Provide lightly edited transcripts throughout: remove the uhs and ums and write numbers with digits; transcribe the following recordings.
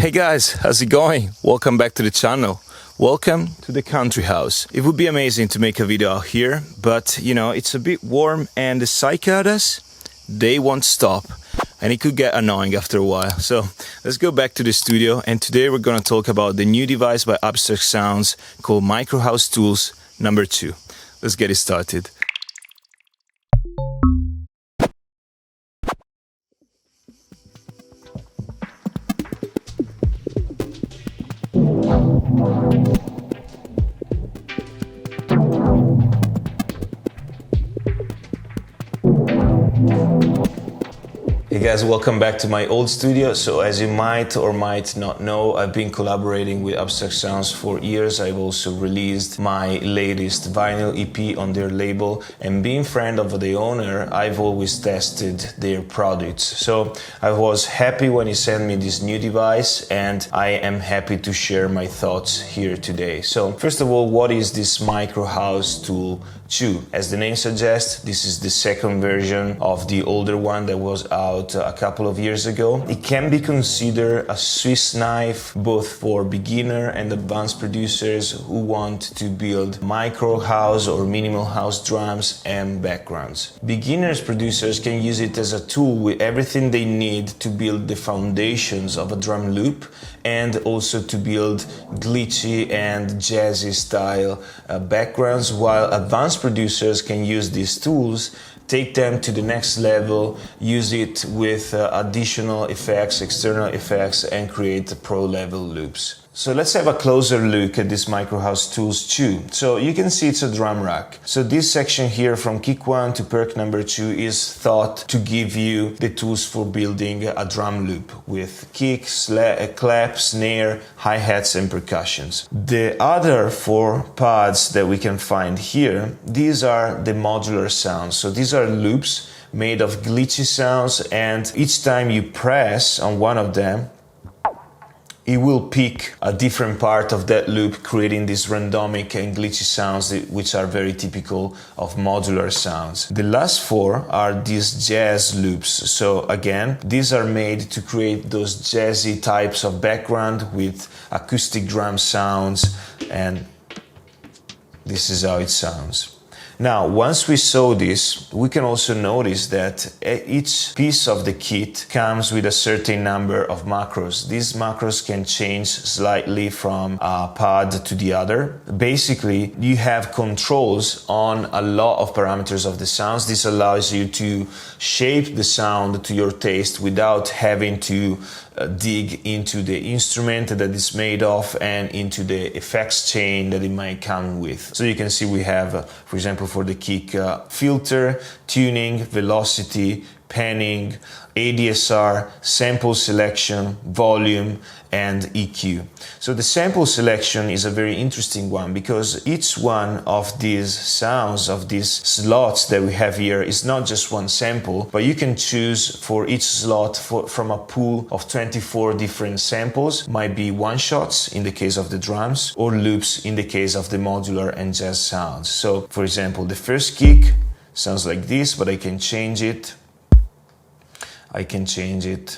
Hey guys, how's it going? Welcome back to the channel. Welcome to the country house. It would be amazing to make a video out here, but you know, it's a bit warm and the cicadas, they won't stop and it could get annoying after a while. So let's go back to the studio, and today we're gonna talk about the new device by Abstract Sounds called Micro House Tools number 2. Let's get it started. Hey guys, welcome back to my old studio. So as you might or might not know, I've been collaborating with Abstract Sounds for years. I've also released my latest vinyl EP on their label, and being friend of the owner, I've always tested their products. So I was happy when he sent me this new device, and I am happy to share my thoughts here today. So first of all, what is this Micro House Tool 2? As the name suggests, this is the second version of the older one that was out a couple of years ago. It can be considered a Swiss knife both for beginner and advanced producers who want to build micro house or minimal house drums and backgrounds. Beginners producers can use it as a tool with everything they need to build the foundations of a drum loop, and also to build glitchy and jazzy style backgrounds, while advanced producers can use these tools, take them to the next level, use it with additional effects, external effects, and create pro level loops. So let's have a closer look at this Micro House Tools 2. So you can see it's a drum rack. So this section here from kick 1 to perk number 2 is thought to give you the tools for building a drum loop with kick, clap, snare, hi-hats and percussions. The other 4 pads that we can find here, these are the modular sounds. So these are loops made of glitchy sounds, and each time you press on one of them, it will pick a different part of that loop, creating these randomic and glitchy sounds which are very typical of modular sounds. The last 4 are these jazz loops. So again, these are made to create those jazzy types of background with acoustic drum sounds, and this is how it sounds. Now, once we saw this, we can also notice that each piece of the kit comes with a certain number of macros. These macros can change slightly from a pad to the other. Basically, you have controls on a lot of parameters of the sounds. This allows you to shape the sound to your taste without having to dig into the instrument that it's made of and into the effects chain that it might come with. So you can see we have, for example, for the kick, filter, tuning, velocity, panning, ADSR, sample selection, volume, and EQ. So the sample selection is a very interesting one, because each one of these sounds, of these slots that we have here, is not just one sample, but you can choose for each slot from a pool of 24 different samples. Might be one shots in the case of the drums, or loops in the case of the modular and jazz sounds. So for example, the first kick sounds like this, but I can change it. I can change it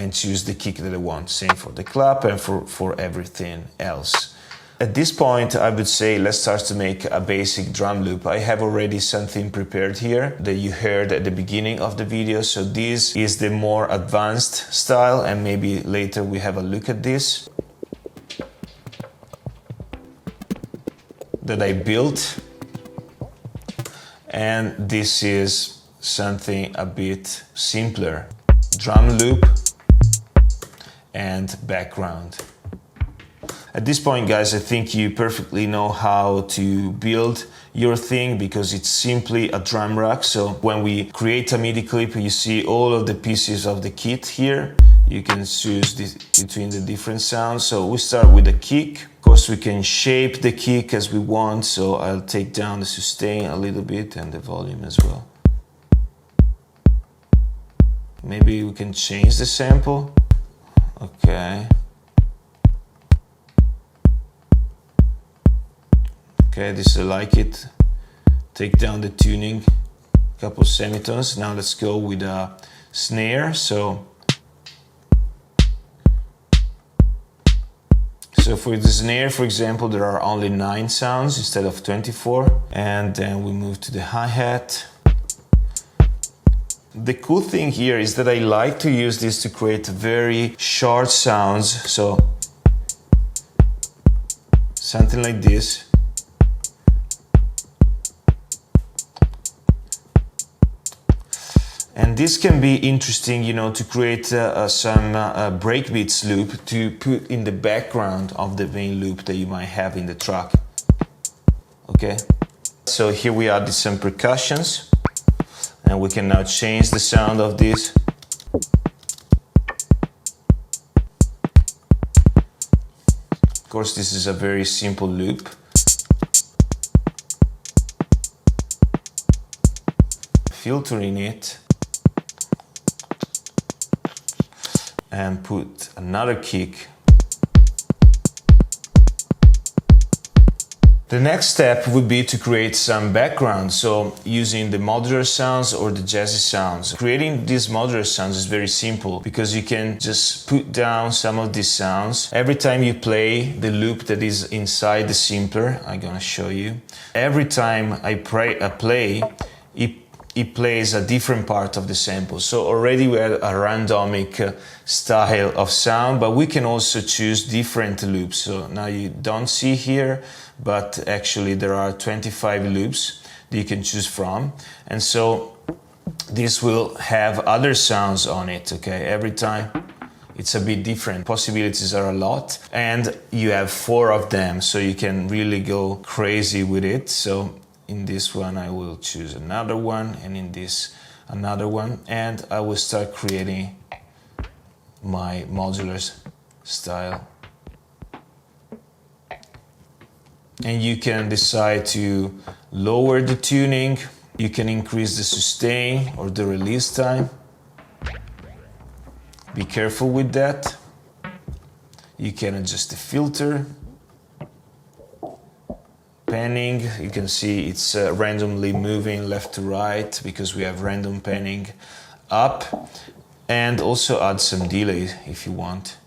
and choose the kick that I want. Same for the clap and for everything else. At this point, I would say let's start to make a basic drum loop. I have already something prepared here that you heard at the beginning of the video. So this is the more advanced style, and maybe later we have a look at this that I built. And this is something a bit simpler. Drum loop and background. At this point, guys, I think you perfectly know how to build your thing, because it's simply a drum rack. So when we create a MIDI clip, you see all of the pieces of the kit here. You can choose between the different sounds. So we start with the kick. Of course, we can shape the kick as we want. So I'll take down the sustain a little bit and the volume as well. Maybe we can change the sample. Okay. Okay, this I like it. Take down the tuning, a couple semitones. Now let's go with a snare. So So for the snare, for example, there are only 9 sounds instead of 24. And then we move to the hi-hat. The cool thing here is that I like to use this to create very short sounds. So something like this. And this can be interesting, you know, to create some breakbeats loop to put in the background of the main loop that you might have in the track. Okay, so here we added some percussions, and we can now change the sound of this. Of course, this is a very simple loop. Filtering it. And put another kick. The next step would be to create some background, so using the modular sounds or the jazzy sounds. Creating these modular sounds is very simple because you can just put down some of these sounds. Every time you play the loop that is inside the sampler, I'm gonna show you. Every time I play, it plays a different part of the sample. So already we have a randomic style of sound, but we can also choose different loops. So now you don't see here, but actually there are 25 loops that you can choose from. And so this will have other sounds on it, okay? Every time it's a bit different. Possibilities are a lot, and you have 4 of them, so you can really go crazy with it. So in this one I will choose another one, and in this another one, and I will start creating my modular style. And you can decide to lower the tuning, you can increase the sustain or the release time. Be careful with that. You can adjust the filter. Panning, you can see it's randomly moving left to right because we have random panning up, and also add some delay if you want.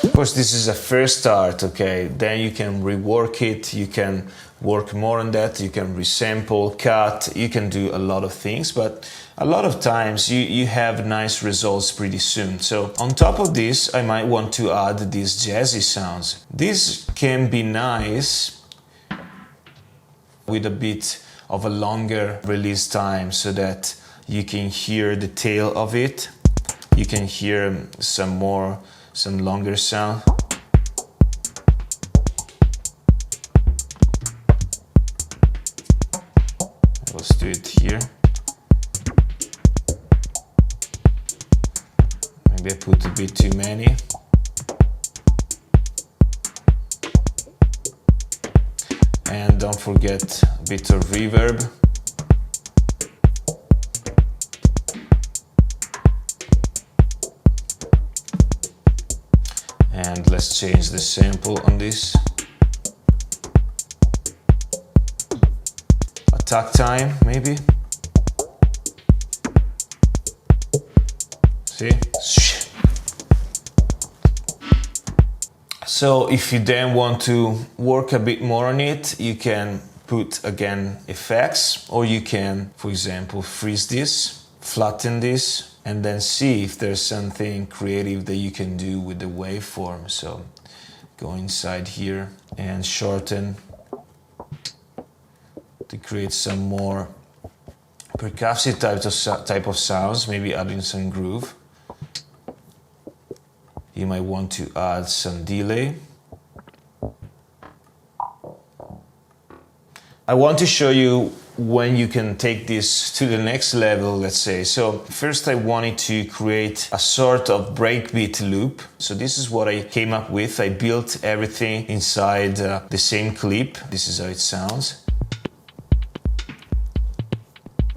Of course, this is a first start, okay? Then you can rework it, you can work more on that, you can resample, cut, you can do a lot of things, but a lot of times you have nice results pretty soon. So on top of this, I might want to add these jazzy sounds. This can be nice with a bit of a longer release time so that you can hear the tail of it. You can hear some longer sound. Let's do it here. Maybe I put a bit too many. And don't forget a bit of reverb. And let's change the sample on this. Attack time, maybe. See? So if you then want to work a bit more on it, you can put again effects, or you can, for example, freeze this, flatten this, and then see if there's something creative that you can do with the waveform. So go inside here and shorten to create some more percussive type of sounds, maybe adding some groove. You might want to add some delay. I want to show you when you can take this to the next level, let's say. So first I wanted to create a sort of breakbeat loop. So this is what I came up with. I built everything inside the same clip. This is how it sounds.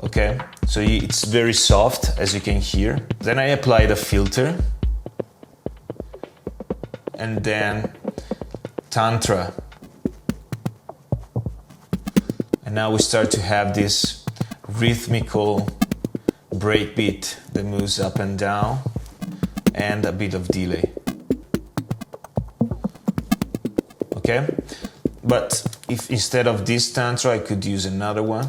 Okay, so it's very soft, as you can hear. Then I applied a filter. And then Tantra. And now we start to have this rhythmical breakbeat that moves up and down, and a bit of delay. Okay, but if instead of this tantra I could use another one.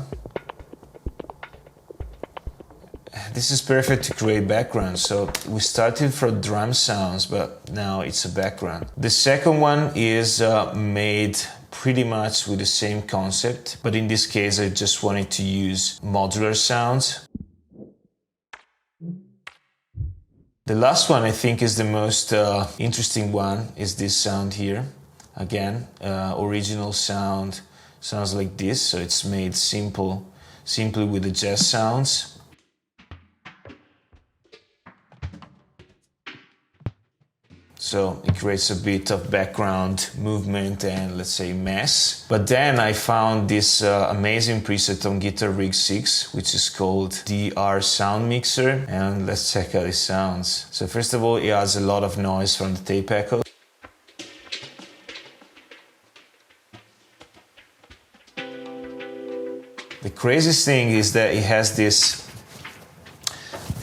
This is perfect to create background. So we started from drum sounds, but now it's a background. The second one is made pretty much with the same concept, but in this case I just wanted to use modular sounds. The last one I think is the most interesting one, is this sound here. Again, original sound sounds like this, so it's made simply with the jazz sounds. So it creates a bit of background movement and, let's say, mess. But then I found this amazing preset on Guitar Rig 6, which is called DR Sound Mixer. And let's check out it sounds. So first of all, it has a lot of noise from the tape echo. The craziest thing is that it has this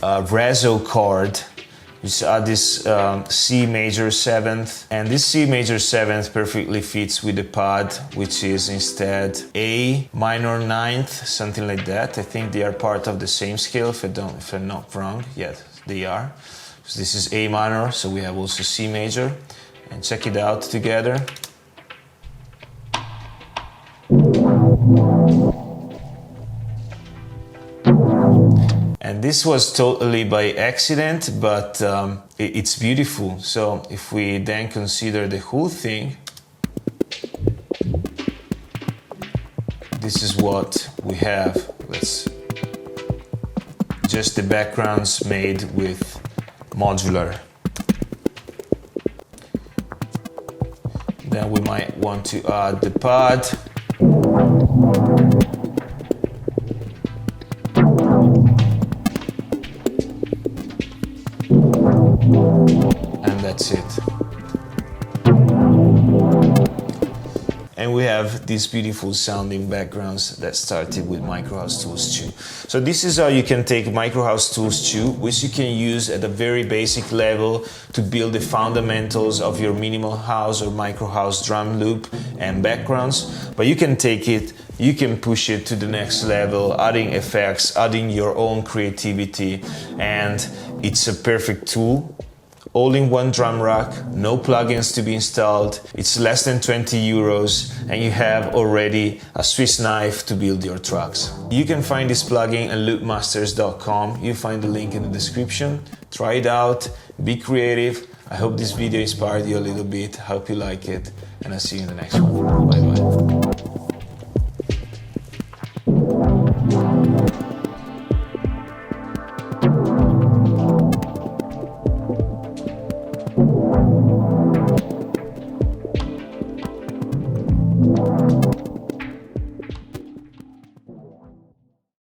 reso chord, which are this C major 7th, and this C major 7th perfectly fits with the pad, which is instead A minor 9th, something like that. I think they are part of the same scale, if I'm not wrong. Yes, they are. So this is A minor, so we have also C major, and check it out together. And this was totally by accident, but it's beautiful. So if we then consider the whole thing, this is what we have. Just the backgrounds made with modular. Then we might want to add the pad. And that's it. And we have these beautiful sounding backgrounds that started with Microhouse Tools 2. So this is how you can take Microhouse Tools 2, which you can use at a very basic level to build the fundamentals of your minimal house or microhouse drum loop and backgrounds. But you can take it, you can push it to the next level, adding effects, adding your own creativity, and it's a perfect tool. All in one drum rack, no plugins to be installed, it's less than 20 euros, and you have already a Swiss knife to build your tracks. You can find this plugin at loopmasters.com, you find the link in the description. Try it out, be creative. I hope this video inspired you a little bit, hope you like it, and I'll see you in the next one. Bye bye.